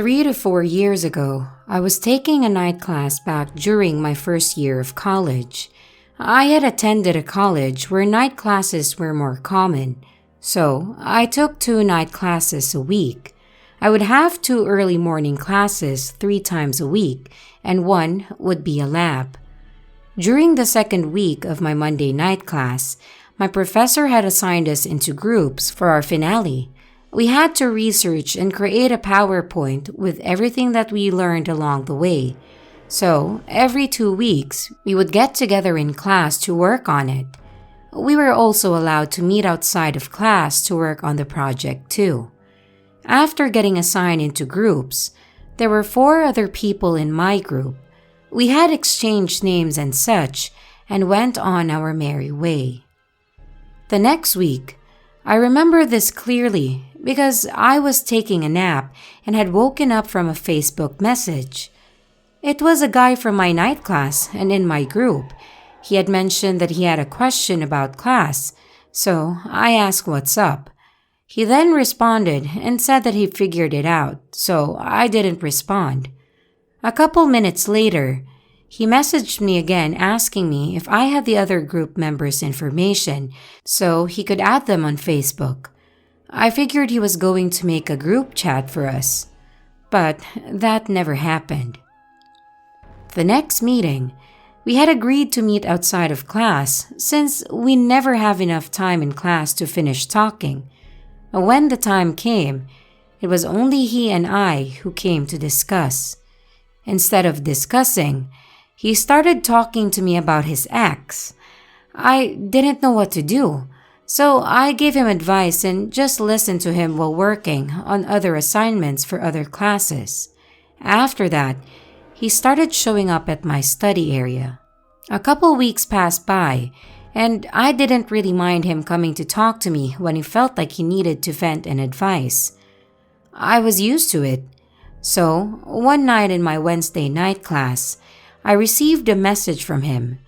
3 to 4 years ago, I was taking a night class back during my first year of college. I had attended a college where night classes were more common, so I took 2 night classes a week. I would have 2 early morning classes 3 times a week, and one would be a lab. During the second week of my Monday night class, my professor had assigned us into groups for our finale. We had to research and create a PowerPoint with everything that we learned along the way. So, every 2 weeks, we would get together in class to work on it. We were also allowed to meet outside of class to work on the project too. After getting assigned into groups, there were 4 other people in my group. We had exchanged names and such, and went on our merry way. The next week, I remember this clearly because I was taking a nap and had woken up from a Facebook message. It was a guy from my night class and in my group. He had mentioned that he had a question about class, so I asked what's up. He then responded and said that he figured it out, so I didn't respond. A couple minutes later, he messaged me again asking me if I had the other group members' information so he could add them on Facebook. I figured he was going to make a group chat for us, but that never happened. The next meeting, we had agreed to meet outside of class since we never have enough time in class to finish talking. When the time came, it was only he and I who came to discuss. Instead of discussing, he started talking to me about his ex. I didn't know what to do, so I gave him advice and just listened to him while working on other assignments for other classes. After that, he started showing up at my study area. A couple weeks passed by, and I didn't really mind him coming to talk to me when he felt like he needed to vent and advice. I was used to it. So, one night in my Wednesday night class, I received a message from him.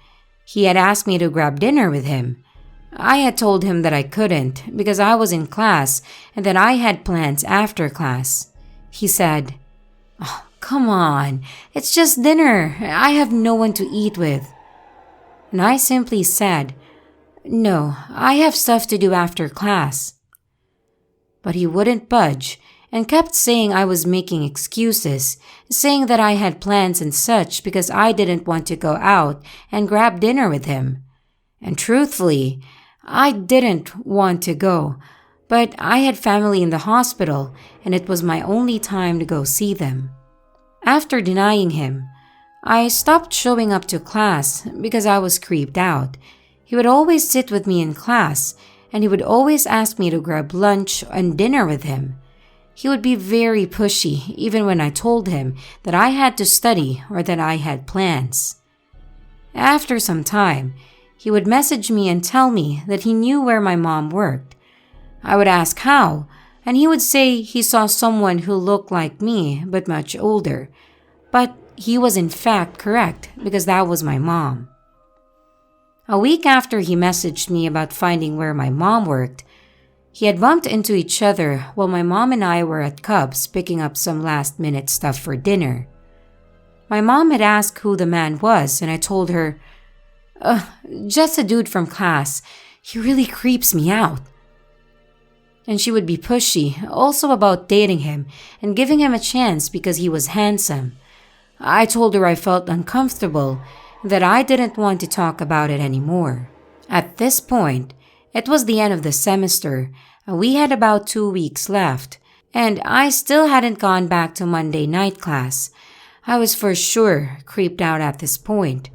He had asked me to grab dinner with him. I had told him that I couldn't because I was in class and that I had plans after class. He said, "Oh, come on, it's just dinner. I have no one to eat with." And I simply said, "No, I have stuff to do after class." But he wouldn't budge and kept saying I was making excuses, saying that I had plans and such because I didn't want to go out and grab dinner with him. And truthfully, I didn't want to go, but I had family in the hospital and it was my only time to go see them. After denying him, I stopped showing up to class because I was creeped out. He would always sit with me in class and he would always ask me to grab lunch and dinner with him. He would be very pushy even when I told him that I had to study or that I had plans. After some time, he would message me and tell me that he knew where my mom worked. I would ask how, and he would say he saw someone who looked like me but much older. But he was in fact correct because that was my mom. A week after he messaged me about finding where my mom worked, he had bumped into each other while my mom and I were at Cubs picking up some last-minute stuff for dinner. My mom had asked who the man was and I told her, "Just a dude from class. He really creeps me out." And she would be pushy, also about dating him and giving him a chance because he was handsome. I told her I felt uncomfortable, that I didn't want to talk about it anymore. At this point, it was the end of the semester, and we had about 2 weeks left, and I still hadn't gone back to Monday night class. I was for sure creeped out at this point.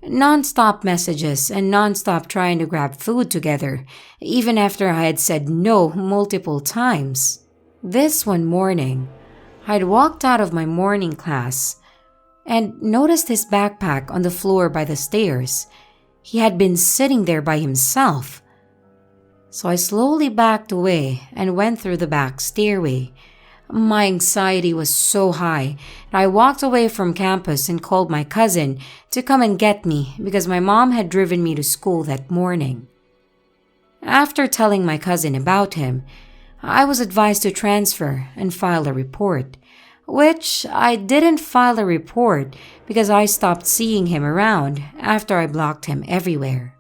Non-stop messages and non-stop trying to grab food together, even after I had said no multiple times. This one morning, I'd walked out of my morning class and noticed his backpack on the floor by the stairs. He had been sitting there by himself. So I slowly backed away and went through the back stairway. My anxiety was so high, and I walked away from campus and called my cousin to come and get me because my mom had driven me to school that morning. After telling my cousin about him, I was advised to transfer and file a report. which I didn't file a report because I stopped seeing him around after I blocked him everywhere.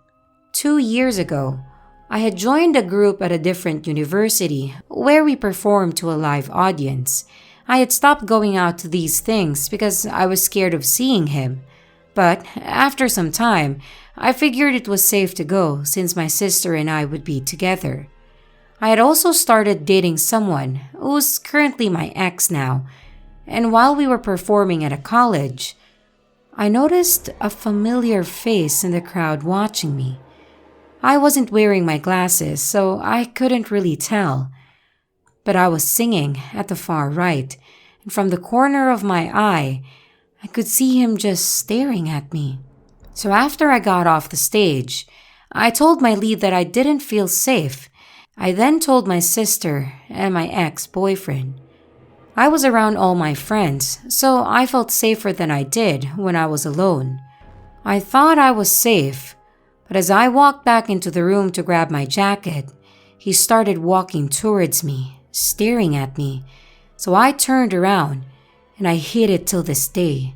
2 years ago, I had joined a group at a different university where we performed to a live audience. I had stopped going out to these things because I was scared of seeing him. But after some time, I figured it was safe to go since my sister and I would be together. I had also started dating someone who's currently my ex now, and while we were performing at a college, I noticed a familiar face in the crowd watching me. I wasn't wearing my glasses, so I couldn't really tell. But I was singing at the far right, and from the corner of my eye, I could see him just staring at me. So after I got off the stage, I told my lead that I didn't feel safe. I then told my sister and my ex-boyfriend. I was around all my friends, so I felt safer than I did when I was alone. I thought I was safe, but as I walked back into the room to grab my jacket, he started walking towards me, staring at me. So I turned around, and I hid it till this day.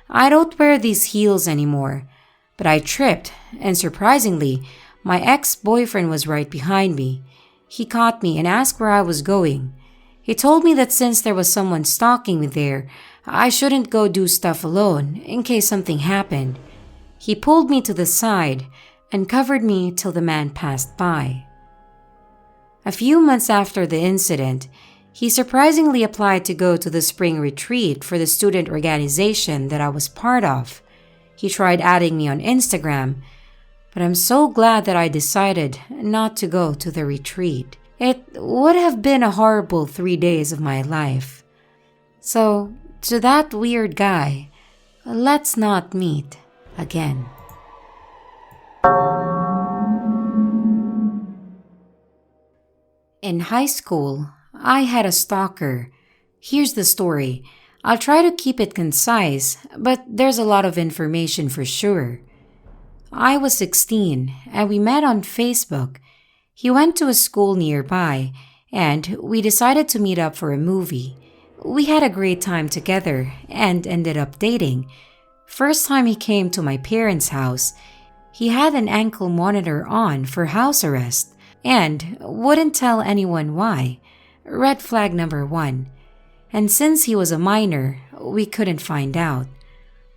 I don't wear these heels anymore, but I tripped, and surprisingly, my ex-boyfriend was right behind me. He caught me and asked where I was going. He told me that since there was someone stalking me there, I shouldn't go do stuff alone in case something happened. He pulled me to the side and covered me till the man passed by. A few months after the incident, he surprisingly applied to go to the spring retreat for the student organization that I was part of. He tried adding me on Instagram, but I'm so glad that I decided not to go to the retreat. It would have been a horrible 3 days of my life. So, to that weird guy, let's not meet again. In high school, I had a stalker. Here's the story. I'll try to keep it concise, but there's a lot of information for sure. I was 16 and we met on Facebook. He went to a school nearby and we decided to meet up for a movie. We had a great time together and ended up dating. First time he came to my parents' house, he had an ankle monitor on for house arrest and wouldn't tell anyone why. Red flag number 1. And since he was a minor, we couldn't find out.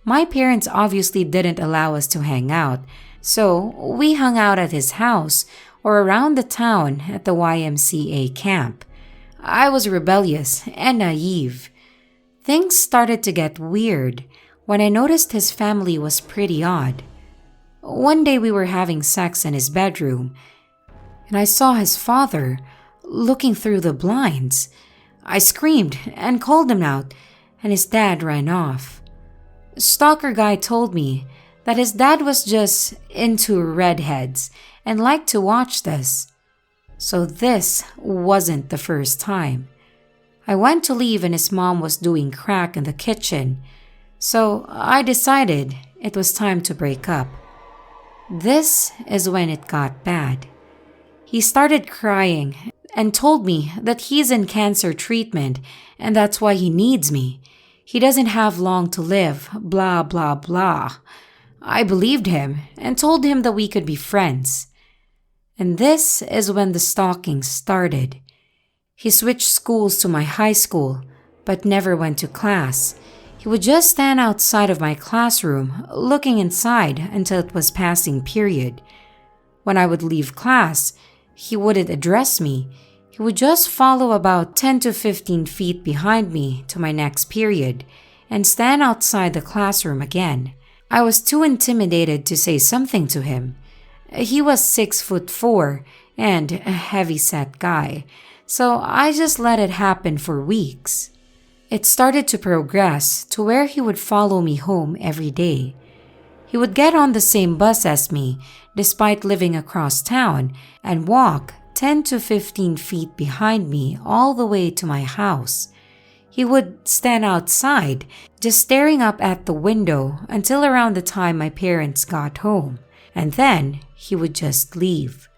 My parents obviously didn't allow us to hang out, so we hung out at his house or around the town at the YMCA camp. I was rebellious and naive. Things started to get weird when I noticed his family was pretty odd. One day we were having sex in his bedroom, and I saw his father looking through the blinds. I screamed and called him out, and his dad ran off. Stalker guy told me that his dad was just into redheads and liked to watch this. So this wasn't the first time. I went to leave and his mom was doing crack in the kitchen, so I decided it was time to break up. This is when it got bad. He started crying and told me that he's in cancer treatment and that's why he needs me. He doesn't have long to live, blah blah blah. I believed him and told him that we could be friends. And this is when the stalking started. He switched schools to my high school, but never went to class. He would just stand outside of my classroom, looking inside until it was passing period. When I would leave class, he wouldn't address me. He would just follow about 10 to 15 feet behind me to my next period and stand outside the classroom again. I was too intimidated to say something to him. He was 6'4" and a heavy-set guy, so I just let it happen for weeks. It started to progress to where he would follow me home every day. He would get on the same bus as me, despite living across town, and walk 10 to 15 feet behind me all the way to my house. He would stand outside, just staring up at the window until around the time my parents got home, and then he would just leave.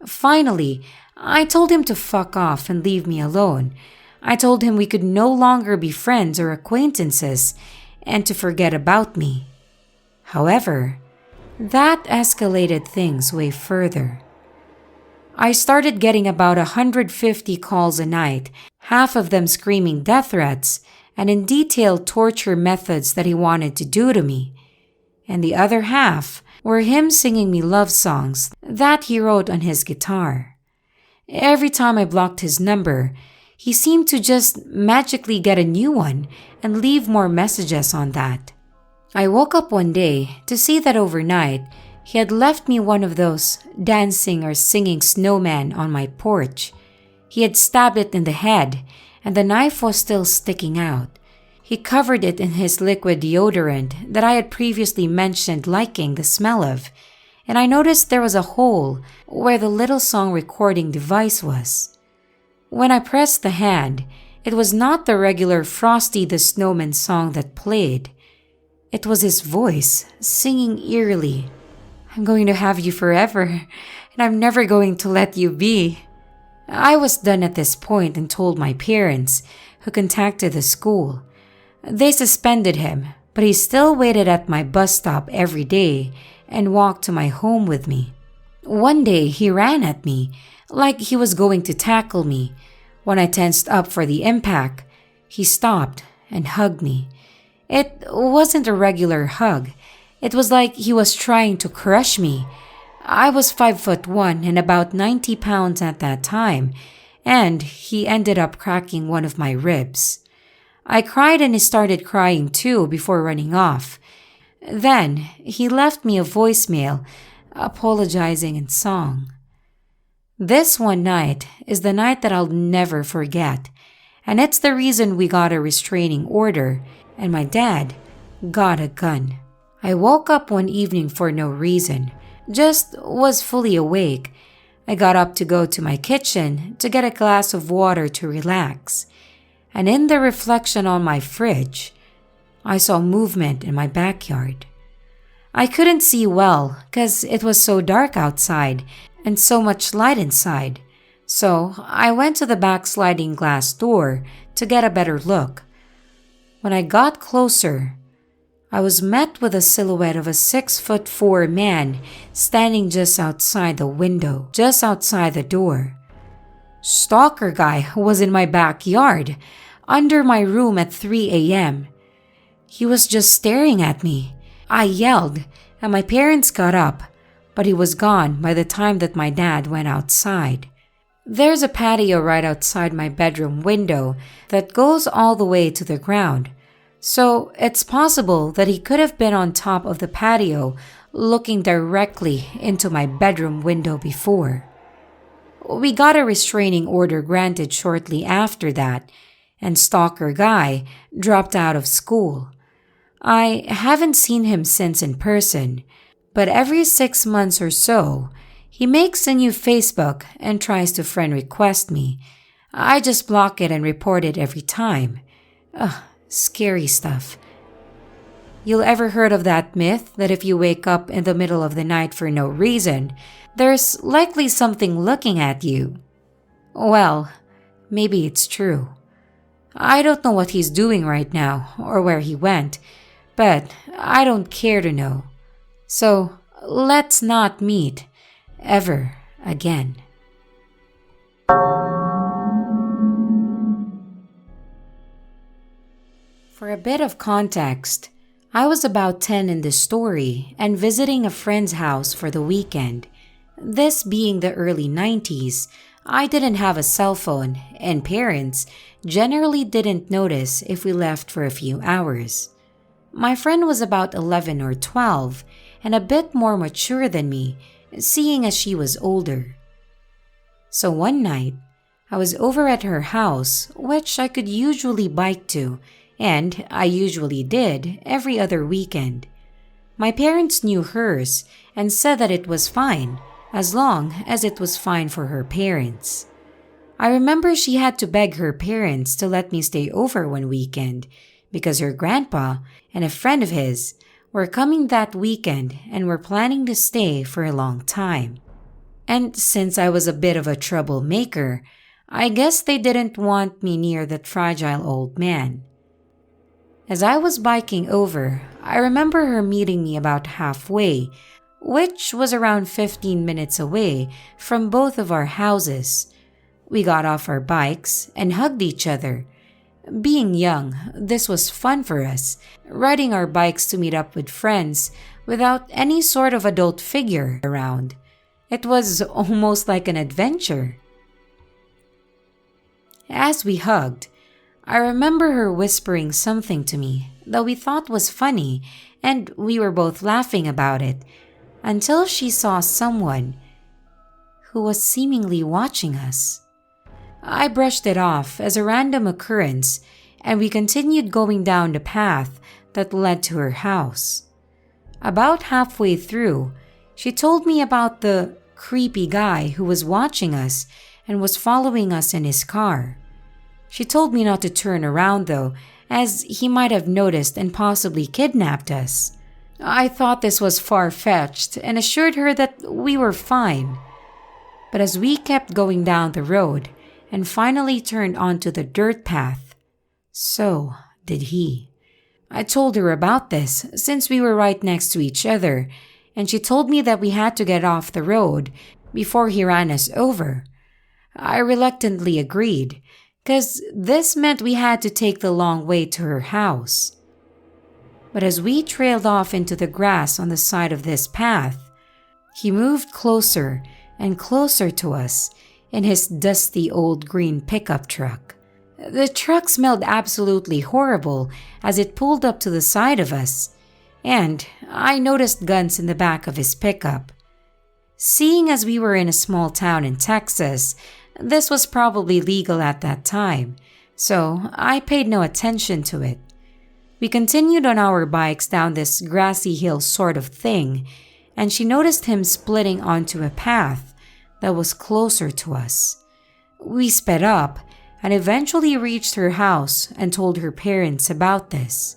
Finally, I told him to fuck off and leave me alone, I told him we could no longer be friends or acquaintances and to forget about me. However, that escalated things way further. I started getting about 150 calls a night, half of them screaming death threats and in detailed torture methods that he wanted to do to me, and the other half were him singing me love songs that he wrote on his guitar. Every time I blocked his number, he seemed to just magically get a new one and leave more messages on that. I woke up one day to see that overnight, he had left me one of those dancing or singing snowmen on my porch. He had stabbed it in the head, and the knife was still sticking out. He covered it in his liquid deodorant that I had previously mentioned liking the smell of, and I noticed there was a hole where the little song recording device was. When I pressed the hand, it was not the regular Frosty the Snowman song that played. It was his voice, singing eerily, "I'm going to have you forever, and I'm never going to let you be." I was done at this point and told my parents, who contacted the school. They suspended him, but he still waited at my bus stop every day and walked to my home with me. One day he ran at me, like he was going to tackle me. When I tensed up for the impact, he stopped and hugged me. It wasn't a regular hug. It was like he was trying to crush me. I was 5'1" and about 90 pounds at that time, and he ended up cracking one of my ribs. I cried and he started crying too before running off. Then he left me a voicemail, apologizing in song. This one night is the night that I'll never forget, and it's the reason we got a restraining order and my dad got a gun. I woke up one evening for no reason, just was fully awake. I got up to go to my kitchen to get a glass of water to relax, and in the reflection on my fridge, I saw movement in my backyard. I couldn't see well because it was so dark outside and so much light inside, so I went to the back sliding glass door to get a better look. When I got closer, I was met with a silhouette of a 6'4" man standing just outside the window, just outside the door. Stalker guy was in my backyard, under my room at 3 a.m. He was just staring at me. I yelled, and my parents got up, but he was gone by the time that my dad went outside. There's a patio right outside my bedroom window that goes all the way to the ground, so it's possible that he could have been on top of the patio looking directly into my bedroom window before. We got a restraining order granted shortly after that, and Stalker Guy dropped out of school. I haven't seen him since in person, but every 6 months or so, he makes a new Facebook and tries to friend request me. I just block it and report it every time. Ugh, scary stuff. You'll ever heard of that myth that if you wake up in the middle of the night for no reason, there's likely something looking at you? Well, maybe it's true. I don't know what he's doing right now or where he went, but I don't care to know. So let's not meet ever again. For a bit of context, I was about 10 in this story and visiting a friend's house for the weekend. This being the early 90s, I didn't have a cell phone, and parents generally didn't notice if we left for a few hours. My friend was about 11 or 12 and a bit more mature than me, seeing as she was older. So one night, I was over at her house, which I could usually bike to, and I usually did every other weekend. My parents knew hers and said that it was fine, as long as it was fine for her parents. I remember she had to beg her parents to let me stay over one weekend because her grandpa and a friend of his were coming that weekend and were planning to stay for a long time. And since I was a bit of a troublemaker, I guess they didn't want me near that fragile old man. As I was biking over, I remember her meeting me about halfway, which was around 15 minutes away from both of our houses. We got off our bikes and hugged each other. Being young, this was fun for us, riding our bikes to meet up with friends without any sort of adult figure around. It was almost like an adventure. As we hugged, I remember her whispering something to me that we thought was funny, and we were both laughing about it until she saw someone who was seemingly watching us. I brushed it off as a random occurrence, and we continued going down the path that led to her house. About halfway through, she told me about the creepy guy who was watching us and was following us in his car. She told me not to turn around though, as he might have noticed and possibly kidnapped us. I thought this was far-fetched and assured her that we were fine. But as we kept going down the road and finally turned onto the dirt path, so did he. I told her about this since we were right next to each other, and she told me that we had to get off the road before he ran us over. I reluctantly agreed, because this meant we had to take the long way to her house. But as we trailed off into the grass on the side of this path, he moved closer and closer to us in his dusty old green pickup truck. The truck smelled absolutely horrible as it pulled up to the side of us, and I noticed guns in the back of his pickup. Seeing as we were in a small town in Texas, this was probably legal at that time, so I paid no attention to it. We continued on our bikes down this grassy hill sort of thing, and she noticed him splitting onto a path that was closer to us. We sped up and eventually reached her house and told her parents about this.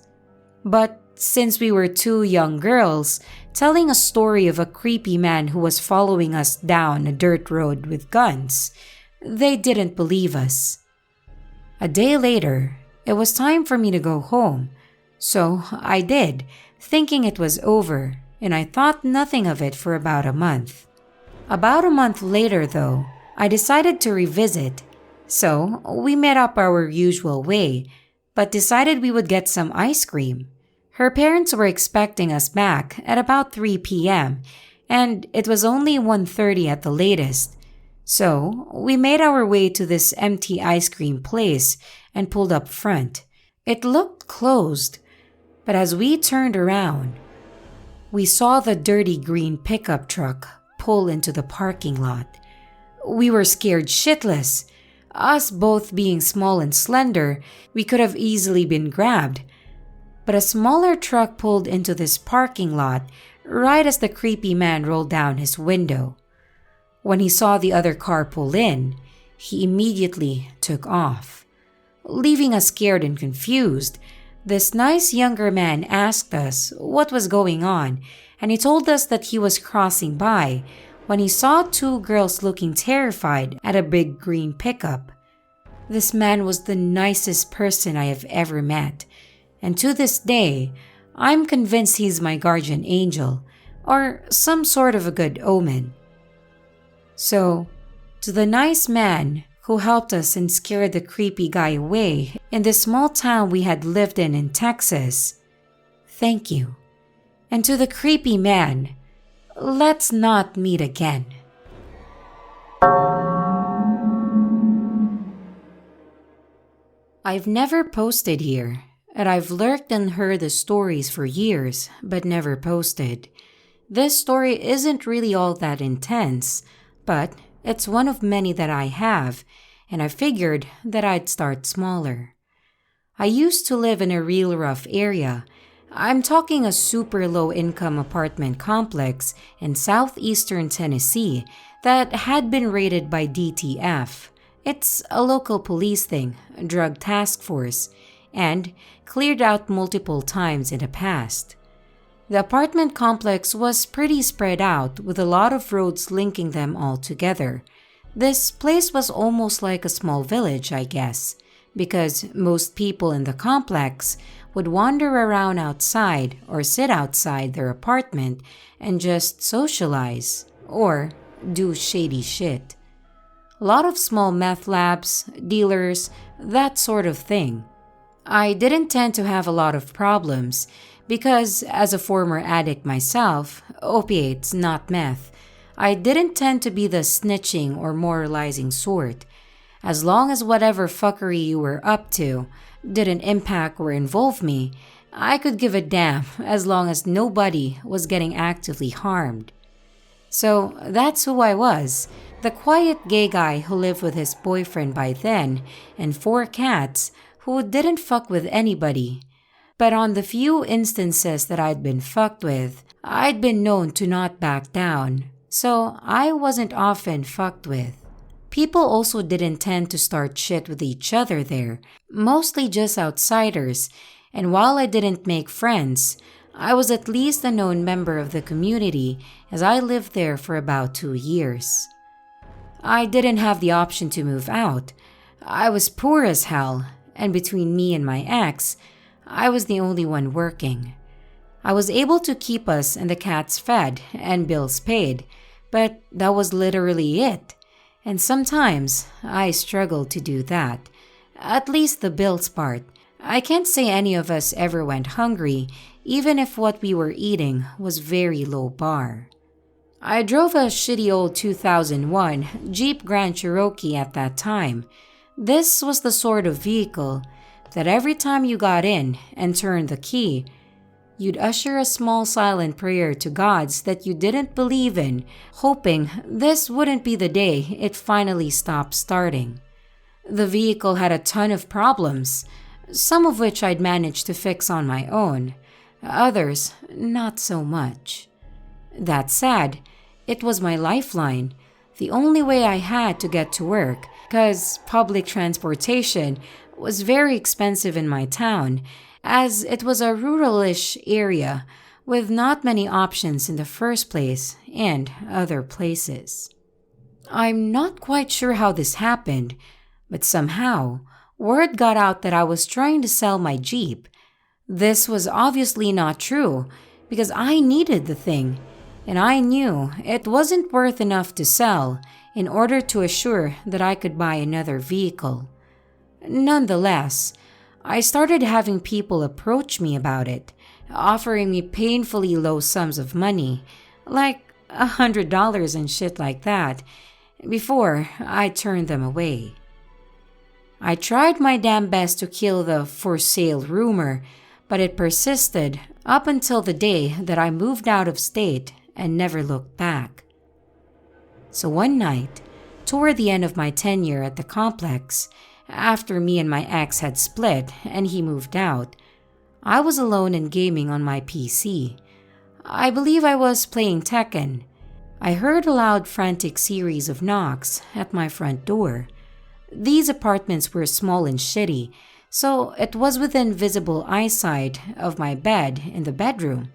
But since we were two young girls telling a story of a creepy man who was following us down a dirt road with guns, they didn't believe us. A day later, it was time for me to go home, so I did, thinking it was over, and I thought nothing of it for about a month. About a month later, though, I decided to revisit, so we met up our usual way, but decided we would get some ice cream. Her parents were expecting us back at about 3 p.m., and it was only 1:30 at the latest. So we made our way to this empty ice cream place and pulled up front. It looked closed, but as we turned around, we saw the dirty green pickup truck pull into the parking lot. We were scared shitless. Us both being small and slender, we could have easily been grabbed. But a smaller truck pulled into this parking lot right as the creepy man rolled down his window. When he saw the other car pull in, he immediately took off. Leaving us scared and confused, this nice younger man asked us what was going on, and he told us that he was crossing by when he saw two girls looking terrified at a big green pickup. This man was the nicest person I have ever met, and to this day, I'm convinced he's my guardian angel, or some sort of a good omen. So, to the nice man who helped us and scared the creepy guy away in the small town we had lived in Texas, thank you. And to the creepy man, let's not meet again. I've never posted here, and I've lurked and heard the stories for years, but never posted. This story isn't really all that intense, but it's one of many that I have, and I figured that I'd start smaller. I used to live in a real rough area. I'm talking a super low-income apartment complex in southeastern Tennessee that had been raided by DTF. It's a local police thing, a drug task force, and cleared out multiple times in the past. The apartment complex was pretty spread out with a lot of roads linking them all together. This place was almost like a small village, I guess, because most people in the complex would wander around outside or sit outside their apartment and just socialize or do shady shit. A lot of small meth labs, dealers, that sort of thing. I didn't tend to have a lot of problems because, as a former addict myself, opiates, not meth, I didn't tend to be the snitching or moralizing sort. As long as whatever fuckery you were up to didn't impact or involve me, I could give a damn as long as nobody was getting actively harmed. So that's who I was, the quiet gay guy who lived with his boyfriend by then and 4 cats who didn't fuck with anybody. But on the few instances that I'd been fucked with, I'd been known to not back down, so I wasn't often fucked with. People also didn't tend to start shit with each other there, mostly just outsiders, and while I didn't make friends, I was at least a known member of the community as I lived there for about 2 years. I didn't have the option to move out. I was poor as hell, and between me and my ex, I was the only one working. I was able to keep us and the cats fed and bills paid, but that was literally it. And sometimes I struggled to do that. At least the bills part. I can't say any of us ever went hungry, even if what we were eating was very low bar. I drove a shitty old 2001 Jeep Grand Cherokee at that time. This was the sort of vehicle that every time you got in and turned the key, you'd usher a small silent prayer to gods that you didn't believe in, hoping this wouldn't be the day it finally stopped starting. The vehicle had a ton of problems, some of which I'd managed to fix on my own, others not so much. That said, it was my lifeline, the only way I had to get to work, because public transportation was very expensive in my town, as it was a rural-ish area with not many options in the first place and other places. I'm not quite sure how this happened, but somehow, word got out that I was trying to sell my Jeep. This was obviously not true, because I needed the thing, and I knew it wasn't worth enough to sell in order to assure that I could buy another vehicle. Nonetheless, I started having people approach me about it, offering me painfully low sums of money, like $100 and shit like that, before I turned them away. I tried my damn best to kill the for sale rumor, but it persisted up until the day that I moved out of state and never looked back. So one night, toward the end of my tenure at the complex, after me and my ex had split and he moved out, I was alone and gaming on my PC. I believe I was playing Tekken. I heard a loud, frantic series of knocks at my front door. These apartments were small and shitty, so it was within visible eyesight of my bed in the bedroom.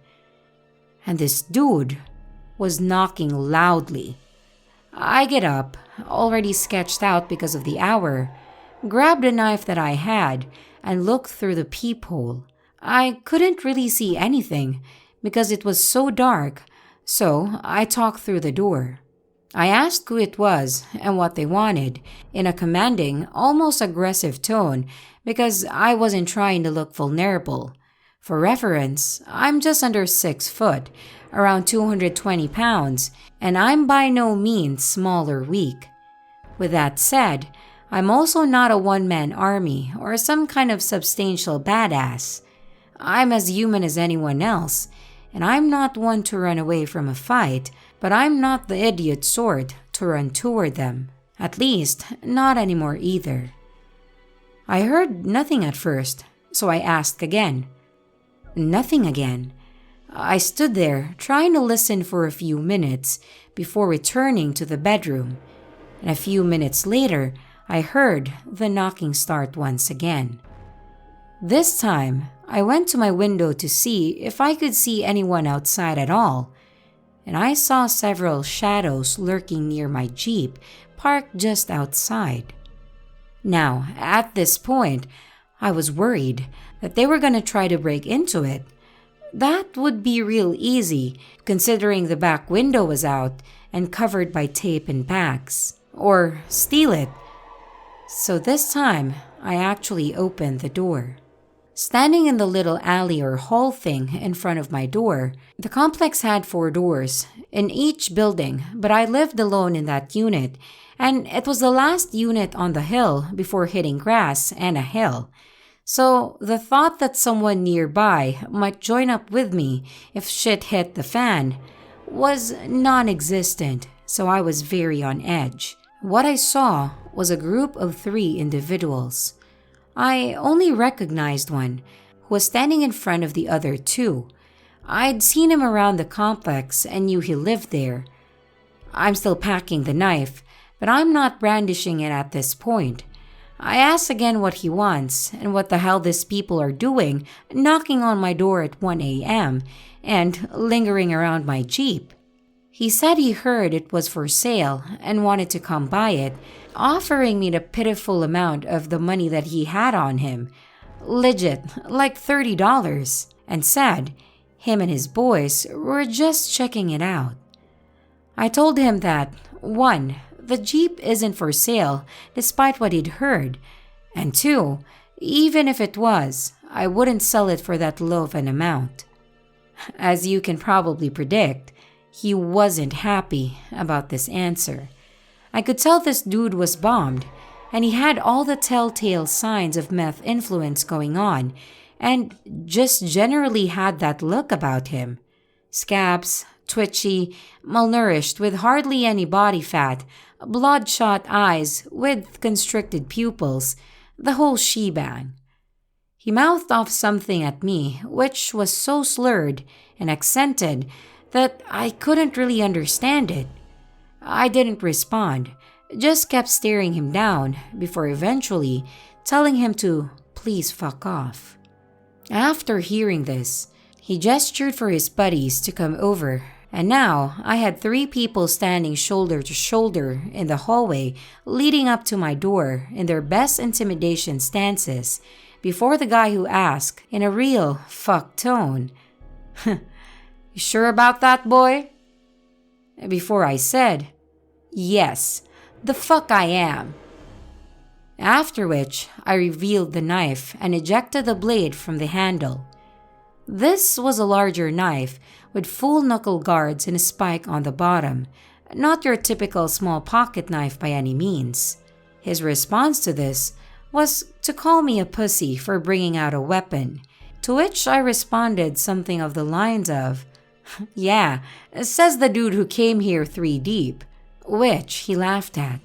And this dude was knocking loudly. I get up, already sketched out because of the hour, grabbed a knife that I had, and looked through the peephole. I couldn't really see anything because it was so dark, so I talked through the door. I asked who it was and what they wanted in a commanding, almost aggressive tone because I wasn't trying to look vulnerable. For reference, I'm just under 6 foot, around 220 pounds, and I'm by no means small or weak. With that said, I'm also not a one-man army or some kind of substantial badass. I'm as human as anyone else, and I'm not one to run away from a fight, but I'm not the idiot sort to run toward them. At least, not anymore either. I heard nothing at first, so I asked again. Nothing again. I stood there, trying to listen for a few minutes before returning to the bedroom, and a few minutes later, I heard the knocking start once again. This time, I went to my window to see if I could see anyone outside at all, and I saw several shadows lurking near my Jeep parked just outside. Now, at this point, I was worried that they were going to try to break into it. That would be real easy, considering the back window was out and covered by tape and bags. Or steal it. So this time, I actually opened the door. Standing in the little alley or hall thing in front of my door, the complex had 4 doors in each building, but I lived alone in that unit, and it was the last unit on the hill before hitting grass and a hill. So the thought that someone nearby might join up with me if shit hit the fan was non-existent, so I was very on edge. What I saw was a group of 3 individuals. I only recognized one, who was standing in front of the other 2. I'd seen him around the complex and knew he lived there. I'm still packing the knife, but I'm not brandishing it at this point. I ask again what he wants and what the hell these people are doing, knocking on my door at 1 a.m. and lingering around my Jeep. He said he heard it was for sale and wanted to come buy it, offering me the pitiful amount of the money that he had on him, legit, like $30, and said him and his boys were just checking it out. I told him that, 1, the Jeep isn't for sale despite what he'd heard, and 2, even if it was, I wouldn't sell it for that low of an amount. As you can probably predict, he wasn't happy about this answer. I could tell this dude was bombed, and he had all the telltale signs of meth influence going on, and just generally had that look about him. Scabs, twitchy, malnourished with hardly any body fat, bloodshot eyes with constricted pupils, the whole shebang. He mouthed off something at me, which was so slurred and accented that I couldn't really understand it. I didn't respond, just kept staring him down before eventually telling him to please fuck off. After hearing this, he gestured for his buddies to come over, and now I had 3 people standing shoulder to shoulder in the hallway leading up to my door in their best intimidation stances before the guy who asked in a real fuck tone, "You sure about that, boy?" Before I said, "Yes, the fuck I am." After which, I revealed the knife and ejected the blade from the handle. This was a larger knife with full knuckle guards and a spike on the bottom, not your typical small pocket knife by any means. His response to this was to call me a pussy for bringing out a weapon, to which I responded something of the lines of, "Yeah, says the dude who came here 3 deep," which he laughed at.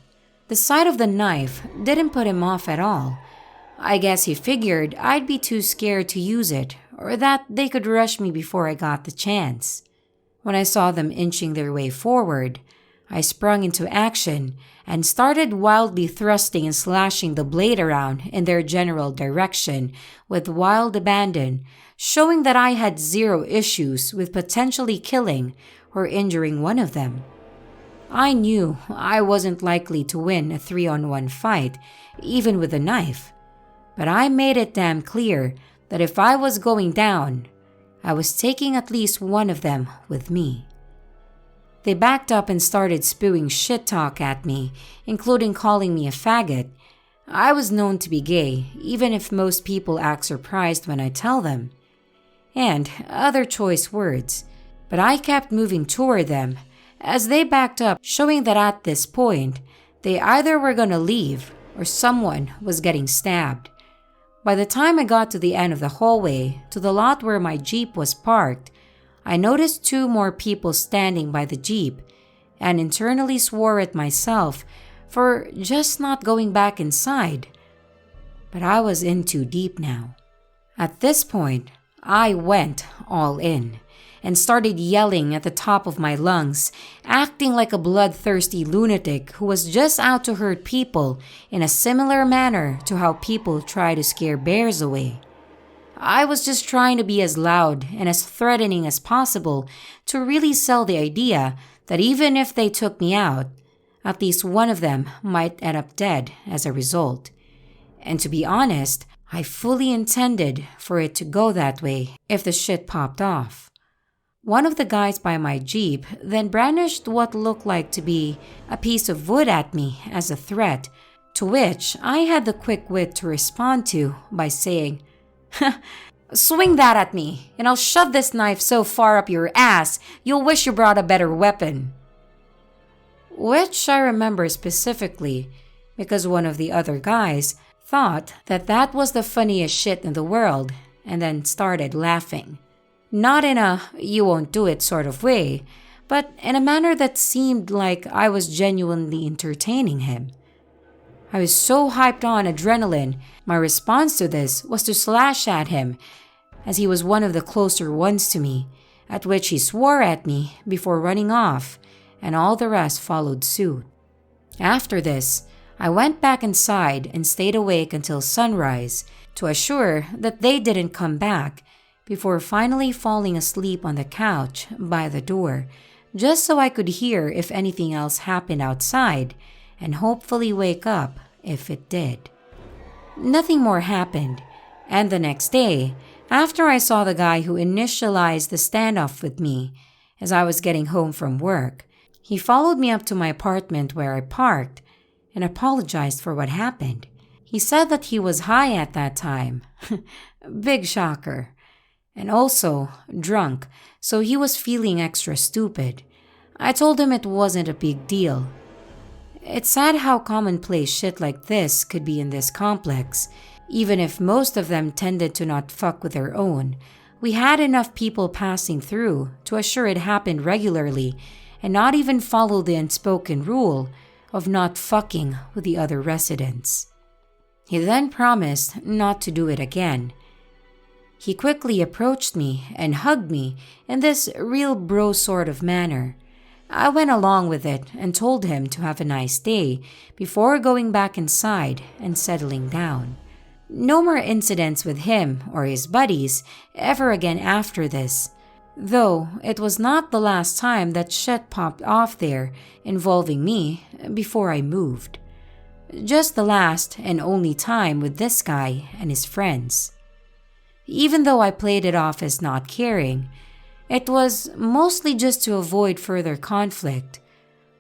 The sight of the knife didn't put him off at all. I guess he figured I'd be too scared to use it, or that they could rush me before I got the chance. When I saw them inching their way forward, I sprung into action and started wildly thrusting and slashing the blade around in their general direction with wild abandon, showing that I had 0 issues with potentially killing or injuring one of them. I knew I wasn't likely to win a 3-on-1 fight, even with a knife, but I made it damn clear that if I was going down, I was taking at least one of them with me. They backed up and started spewing shit talk at me, including calling me a faggot. I was known to be gay, even if most people act surprised when I tell them, and other choice words, but I kept moving toward them as they backed up, showing that at this point, they either were gonna leave or someone was getting stabbed. By the time I got to the end of the hallway, to the lot where my Jeep was parked, I noticed 2 more people standing by the Jeep and internally swore at myself for just not going back inside. But I was in too deep now. At this point, I went all in and started yelling at the top of my lungs, acting like a bloodthirsty lunatic who was just out to hurt people in a similar manner to how people try to scare bears away. I was just trying to be as loud and as threatening as possible to really sell the idea that even if they took me out, at least one of them might end up dead as a result. And to be honest, I fully intended for it to go that way if the shit popped off. One of the guys by my Jeep then brandished what looked like to be a piece of wood at me as a threat, to which I had the quick wit to respond to by saying, "Swing that at me, and I'll shove this knife so far up your ass, you'll wish you brought a better weapon." Which I remember specifically because one of the other guys thought that that was the funniest shit in the world and then started laughing. Not in a "you won't do it" sort of way, but in a manner that seemed like I was genuinely entertaining him. I was so hyped on adrenaline, my response to this was to slash at him, as he was one of the closer ones to me, at which he swore at me before running off, and all the rest followed suit. After this, I went back inside and stayed awake until sunrise to assure that they didn't come back, before finally falling asleep on the couch by the door, just so I could hear if anything else happened outside, and hopefully wake up if it did. Nothing more happened, and the next day, after I saw the guy who initialized the standoff with me as I was getting home from work, he followed me up to my apartment where I parked and apologized for what happened. He said that he was high at that time. Big shocker. And also drunk, so he was feeling extra stupid. I told him it wasn't a big deal. It's sad how commonplace shit like this could be in this complex. Even if most of them tended to not fuck with their own, we had enough people passing through to assure it happened regularly and not even follow the unspoken rule of not fucking with the other residents. He then promised not to do it again. He quickly approached me and hugged me in this real bro sort of manner. I went along with it and told him to have a nice day before going back inside and settling down. No more incidents with him or his buddies ever again after this, though it was not the last time that shit popped off there involving me before I moved. Just the last and only time with this guy and his friends. Even though I played it off as not caring, it was mostly just to avoid further conflict.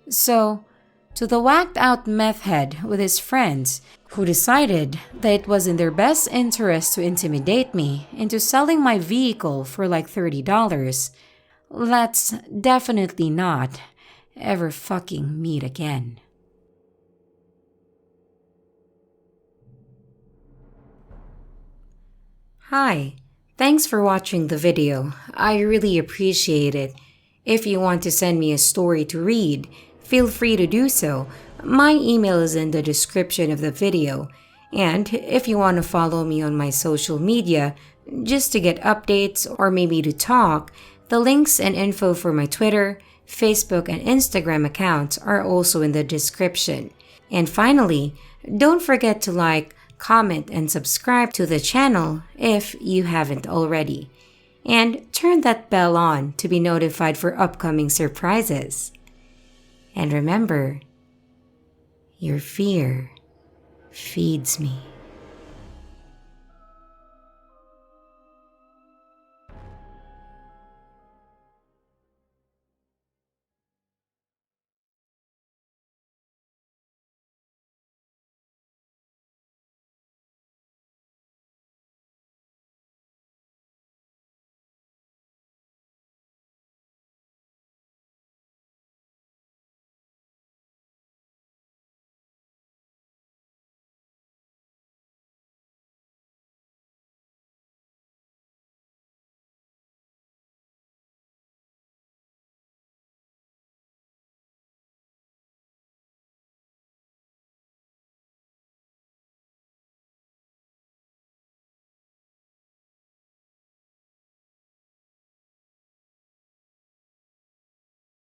So, to the whacked out meth head with his friends who decided that it was in their best interest to intimidate me into selling my vehicle for like $30, let's definitely not ever fucking meet again. Hi, thanks for watching the video. I really appreciate it. If you want to send me a story to read, feel free to do so. My email is in the description of the video. And if you want to follow me on my social media, just to get updates or maybe to talk, the links and info for my Twitter, Facebook, and Instagram accounts are also in the description. And finally, don't forget to like, comment, and subscribe to the channel if you haven't already. And turn that bell on to be notified for upcoming surprises. And remember, your fear feeds me.